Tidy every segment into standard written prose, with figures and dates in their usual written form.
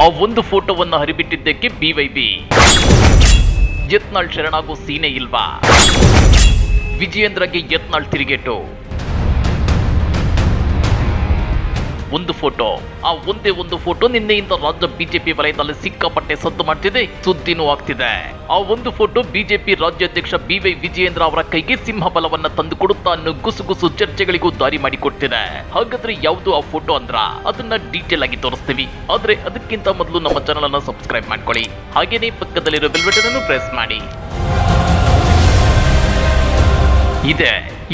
ಆ ಒಂದು ಫೋಟೋವನ್ನು ಹರಿಬಿಟ್ಟಿದ್ದಕ್ಕೆ ಬಿವೈಬಿ. ಯತ್ನಾಳ್ ಶರಣಾಗೋ ಸೀನೆ ಇಲ್ವಾ? ವಿಜಯೇಂದ್ರಗೆ ಯತ್ನಾಳ್ ತಿರುಗೇಟು. ಒಂದು ಫೋಟೋ, ಆ ಒಂದೇ ಒಂದು ಫೋಟೋ ನಿನ್ನೆಯಿಂದ ರಾಜ್ಯ ಬಿಜೆಪಿ ವಲಯದಲ್ಲಿ ಸಿಕ್ಕಾಪಟ್ಟೆ ಸದ್ದು ಮಾಡ್ತಿದೆ, ಸುದ್ದಿನೂ ಆಗ್ತಿದೆ. ಆ ಒಂದು ಫೋಟೋ ಬಿಜೆಪಿ ರಾಜ್ಯಾಧ್ಯಕ್ಷ ಬಿವೈ ವಿಜಯೇಂದ್ರ ಅವರ ಕೈಗೆ ಸಿಂಹಬಲವನ್ನ ತಂದುಕೊಡುತ್ತಾ ಅನ್ನೋ ಗುಸುಗುಸು ಚರ್ಚೆಗಳಿಗೂ ದಾರಿ ಮಾಡಿಕೊಡ್ತಿದೆ. ಹಾಗಾದ್ರೆ ಯಾವುದು ಆ ಫೋಟೋ ಅಂದ್ರ ಅದನ್ನ ಡೀಟೇಲ್ ಆಗಿ ತೋರಿಸ್ತೀವಿ. ಆದ್ರೆ ಅದಕ್ಕಿಂತ ಮೊದಲು ನಮ್ಮ ಚಾನಲ್ ಅನ್ನು ಸಬ್ಸ್ಕ್ರೈಬ್ ಮಾಡ್ಕೊಳ್ಳಿ, ಹಾಗೇನೇ ಪಕ್ಕದಲ್ಲಿರೋ ಬೆಲ್ ಬಟನ್ ಅನ್ನು ಪ್ರೆಸ್ ಮಾಡಿ.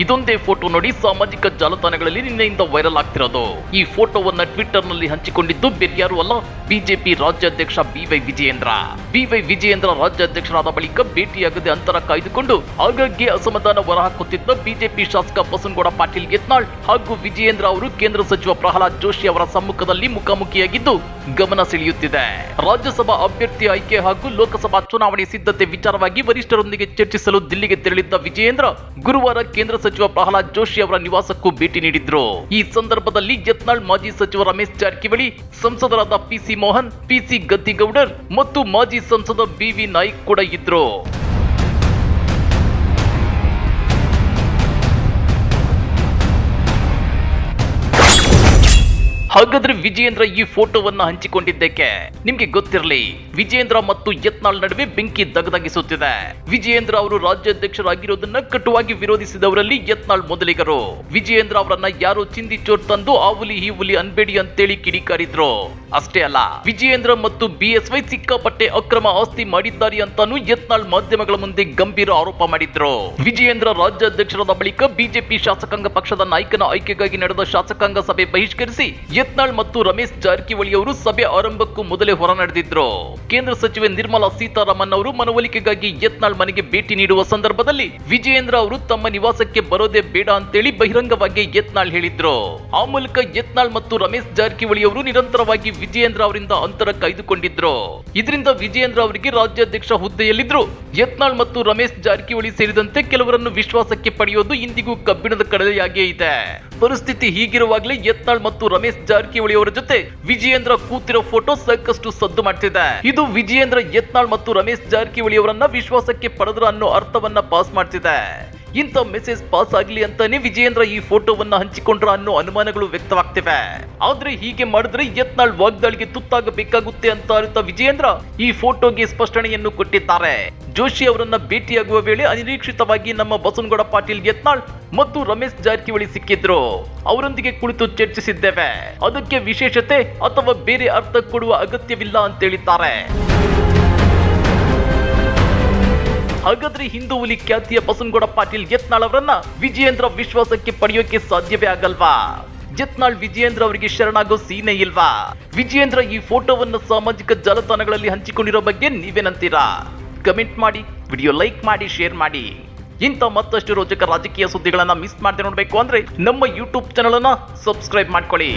ಇದೊಂದೇ ಫೋಟೋ ನೋಡಿ ಸಾಮಾಜಿಕ ಜಾಲತಾಣಗಳಲ್ಲಿ ನಿನ್ನೆಯಿಂದ ವೈರಲ್ ಆಗ್ತಿರೋದು. ಈ ಫೋಟೋವನ್ನ ಟ್ವಿಟರ್ ನಲ್ಲಿ ಹಂಚಿಕೊಂಡಿದ್ದು ಬೇರ್ಯಾರು ಅಲ್ಲ, ಬಿಜೆಪಿ ರಾಜ್ಯಾಧ್ಯಕ್ಷ ಬಿವೈ ವಿಜಯೇಂದ್ರ. ಬಿವೈ ವಿಜಯೇಂದ್ರ ರಾಜ್ಯಾಧ್ಯಕ್ಷರಾದ ಬಳಿಕ ಭೇಟಿಯಾಗದೆ ಅಂತರ ಕಾಯ್ದುಕೊಂಡು ಆಗಾಗ್ಗೆ ಅಸಮಾಧಾನ ಹೊರಹಾಕುತ್ತಿದ್ದ ಬಿಜೆಪಿ ಶಾಸಕ ಬಸನಗೌಡ ಪಾಟೀಲ್ ಯತ್ನಾಳ್ ಹಾಗೂ ವಿಜಯೇಂದ್ರ ಅವರು ಕೇಂದ್ರ ಸಚಿವ ಪ್ರಹ್ಲಾದ್ ಜೋಶಿ ಅವರ ಸಮ್ಮುಖದಲ್ಲಿ ಮುಖಾಮುಖಿಯಾಗಿದ್ದು ಗಮನ ಸೆಳೆಯುತ್ತಿದೆ. ರಾಜ್ಯಸಭಾ ಅಭ್ಯರ್ಥಿ ಆಯ್ಕೆ ಹಾಗೂ ಲೋಕಸಭಾ ಚುನಾವಣೆ ಸಿದ್ಧತೆ ವಿಚಾರವಾಗಿ ವರಿಷ್ಠರೊಂದಿಗೆ ಚರ್ಚಿಸಲು ದಿಲ್ಲಿಗೆ ತೆರಳಿದ್ದ ವಿಜಯೇಂದ್ರ ಗುರುವಾರ ಕೇಂದ್ರ ಸಚಿವ ಪ್ರಹ್ಲಾದ್ ಜೋಶಿ ಅವರ ನಿವಾಸಕ್ಕೂ ಭೇಟಿ ನೀಡಿದ್ರು. ಈ ಸಂದರ್ಭದಲ್ಲಿ ಯತ್ನಾಳ್, ಮಾಜಿ ಸಚಿವ ರಮೇಶ್ ಜಾರಕಿಹೊಳಿ, ಸಂಸದರಾದ ಪಿಸಿ ಮೋಹನ್, ಪಿಸಿ ಗದ್ದಿಗೌಡರ್ ಮತ್ತು ಮಾಜಿ ಸಂಸದ ಬಿವಿ ನಾಯ್ಕ್ ಕೂಡ ಇದ್ರು. ಹಾಗಾದ್ರೆ ವಿಜಯೇಂದ್ರ ಈ ಫೋಟೋವನ್ನ ಹಂಚಿಕೊಂಡಿದ್ದಕ್ಕೆ ನಿಮ್ಗೆ ಗೊತ್ತಿರಲಿ, ವಿಜಯೇಂದ್ರ ಮತ್ತು ಯತ್ನಾಳ್ ನಡುವೆ ಬೆಂಕಿ ದಗದಗಿಸುತ್ತಿದೆ. ವಿಜಯೇಂದ್ರ ಅವರು ರಾಜ್ಯಾಧ್ಯಕ್ಷರಾಗಿರೋದನ್ನ ಕಟುವಾಗಿ ವಿರೋಧಿಸಿದವರಲ್ಲಿ ಯತ್ನಾಳ್ ಮೊದಲಿಗರು. ವಿಜಯೇಂದ್ರ ಅವರನ್ನ ಯಾರೋ ಚಿಂದಿ ಚೋರ್ ತಂದು ಆ ಹುಲಿ ಈ ಹುಲಿ ಅನ್ಬೇಡಿ ಅಂತೇಳಿ ಕಿಡಿಕಾರಿದ್ರು. ಅಷ್ಟೇ ಅಲ್ಲ, ವಿಜಯೇಂದ್ರ ಮತ್ತು ಬಿಎಸ್ವೈ ಸಿಕ್ಕಾಪಟ್ಟೆ ಅಕ್ರಮ ಆಸ್ತಿ ಮಾಡಿದ್ದಾರೆ ಅಂತಾನು ಯತ್ನಾಳ್ ಮಾಧ್ಯಮಗಳ ಮುಂದೆ ಗಂಭೀರ ಆರೋಪ ಮಾಡಿದ್ರು. ವಿಜಯೇಂದ್ರ ರಾಜ್ಯಾಧ್ಯಕ್ಷರಾದ ಬಳಿಕ ಬಿಜೆಪಿ ಶಾಸಕಾಂಗ ಪಕ್ಷದ ನಾಯಕನ ಆಯ್ಕೆಗಾಗಿ ನಡೆದ ಶಾಸಕಾಂಗ ಸಭೆ ಬಹಿಷ್ಕರಿಸಿ ಯತ್ನಾಳ್ ಮತ್ತು ರಮೇಶ್ ಜಾರಕಿಹೊಳಿ ಅವರು ಸಭೆ ಆರಂಭಕ್ಕೂ ಮೊದಲೇ ಹೊರ ನಡೆದಿದ್ರು. ಕೇಂದ್ರ ಸಚಿವೆ ನಿರ್ಮಲಾ ಸೀತಾರಾಮನ್ ಅವರು ಮನವೊಲಿಕೆಗಾಗಿ ಯತ್ನಾಳ್ ಮನೆಗೆ ಭೇಟಿ ನೀಡುವ ಸಂದರ್ಭದಲ್ಲಿ ವಿಜಯೇಂದ್ರ ಅವರು ತಮ್ಮ ನಿವಾಸಕ್ಕೆ ಬರೋದೇ ಬೇಡ ಅಂತೇಳಿ ಬಹಿರಂಗವಾಗಿ ಯತ್ನಾಳ್ ಹೇಳಿದ್ರು. ಆ ಮೂಲಕ ಯತ್ನಾಳ್ ಮತ್ತು ರಮೇಶ್ ಜಾರಕಿಹೊಳಿ ಅವರು ನಿರಂತರವಾಗಿ ವಿಜಯೇಂದ್ರ ಅವರಿಂದ ಅಂತರ ಕಾಯ್ದುಕೊಂಡಿದ್ರು. ಇದರಿಂದ ವಿಜಯೇಂದ್ರ ಅವರಿಗೆ ರಾಜ್ಯಾಧ್ಯಕ್ಷ ಹುದ್ದೆಯಲ್ಲಿದ್ರು ಯತ್ನಾಳ್ ಮತ್ತು ರಮೇಶ್ ಜಾರಕಿಹೊಳಿ ಸೇರಿದಂತೆ ಕೆಲವರನ್ನು ವಿಶ್ವಾಸಕ್ಕೆ ಪಡೆಯೋದು ಇಂದಿಗೂ ಕಬ್ಬಿಣದ ಕಡಲೆಯಾಗೇ ಇದೆ. ಪರಿಸ್ಥಿತಿ ಹೀಗಿರುವಾಗಲೇ ಯತ್ನಾಳ್ ಮತ್ತು ರಮೇಶ್ ಜಾರಕಿಹೊಳಿ ಅವರ ಜೊತೆ ವಿಜಯೇಂದ್ರ ಕೂತಿರೋ ಫೋಟೋ ಸಾಕಷ್ಟು ಸದ್ದು ಮಾಡ್ತಿದೆ. ಇದು ವಿಜಯೇಂದ್ರ ಯತ್ನಾಳ್ ಮತ್ತು ರಮೇಶ್ ಜಾರಕಿಹೊಳಿ ಅವರನ್ನ ವಿಶ್ವಾಸಕ್ಕೆ ಪಡೆದ್ರ ಅನ್ನೋ ಅರ್ಥವನ್ನ ಪಾಸ್ ಮಾಡ್ತಿದೆ. ಇಂಥ ಮೆಸೇಜ್ ಪಾಸ್ ಆಗ್ಲಿ ಅಂತಾನೆ ವಿಜಯೇಂದ್ರ ಈ ಫೋಟೋವನ್ನ ಹಂಚಿಕೊಂಡ್ರ ಅನ್ನೋ ಅನುಮಾನಗಳು ವ್ಯಕ್ತವಾಗ್ತಿವೆ. ಆದ್ರೆ ಹೀಗೆ ಮಾಡಿದ್ರೆ ಯತ್ನಾಳ್ ವಾಗ್ದಾಳಿಗೆ ತುತ್ತಾಗಬೇಕಾಗುತ್ತೆ ಅಂತ ಅರಿತ ವಿಜಯೇಂದ್ರ ಈ ಫೋಟೋಗೆ ಸ್ಪಷ್ಟನೆಯನ್ನು ಕೊಟ್ಟಿದ್ದಾರೆ. ಜೋಶಿ ಅವರನ್ನ ಭೇಟಿಯಾಗುವ ವೇಳೆ ಅನಿರೀಕ್ಷಿತವಾಗಿ ನಮ್ಮ ಬಸನಗೌಡ ಪಾಟೀಲ್ ಯತ್ನಾಳ್ ಮತ್ತು ರಮೇಶ್ ಜಾರಕಿಹೊಳಿ ಸಿಕ್ಕಿದ್ರು. ಅವರೊಂದಿಗೆ ಕುಳಿತು ಚರ್ಚಿಸಿದ್ದೇವೆ, ಅದಕ್ಕೆ ವಿಶೇಷತೆ ಅಥವಾ ಬೇರೆ ಅರ್ಥ ಕೊಡುವ ಅಗತ್ಯವಿಲ್ಲ ಅಂತ ಹೇಳಿದ್ದಾರೆ. ಹಾಗಾದ್ರೆ ಹಿಂದೂ ಹುಲಿ ಖ್ಯಾತಿಯ ಬಸನಗೌಡ ಪಾಟೀಲ್ ಯತ್ನಾಳ್ ಅವರನ್ನ ವಿಜಯೇಂದ್ರ ವಿಶ್ವಾಸಕ್ಕೆ ಪಡೆಯೋಕೆ ಸಾಧ್ಯವೇ ಆಗಲ್ವಾ? ಯತ್ನಾಳ್ ವಿಜಯೇಂದ್ರ ಅವರಿಗೆ ಶರಣಾಗೋ ಸೀನೆ ಇಲ್ವಾ? ವಿಜಯೇಂದ್ರ ಈ ಫೋಟೋವನ್ನು ಸಾಮಾಜಿಕ ಜಾಲತಾಣಗಳಲ್ಲಿ ಹಂಚಿಕೊಂಡಿರೋ ಬಗ್ಗೆ ನೀವೇನಂತೀರಾ? ಕಮೆಂಟ್ ಮಾಡಿ, ವಿಡಿಯೋ ಲೈಕ್ ಮಾಡಿ, ಶೇರ್ ಮಾಡಿ. ಇಂಥ ಮತ್ತಷ್ಟು ರೋಚಕ ರಾಜಕೀಯ ಸುದ್ದಿಗಳನ್ನ ಮಿಸ್ ಮಾಡದೆ ನೋಡ್ಬೇಕು ಅಂದ್ರೆ ನಮ್ಮ ಯೂಟ್ಯೂಬ್ ಚಾನಲ್ ಅನ್ನ ಸಬ್ಸ್ಕ್ರೈಬ್ ಮಾಡ್ಕೊಳ್ಳಿ.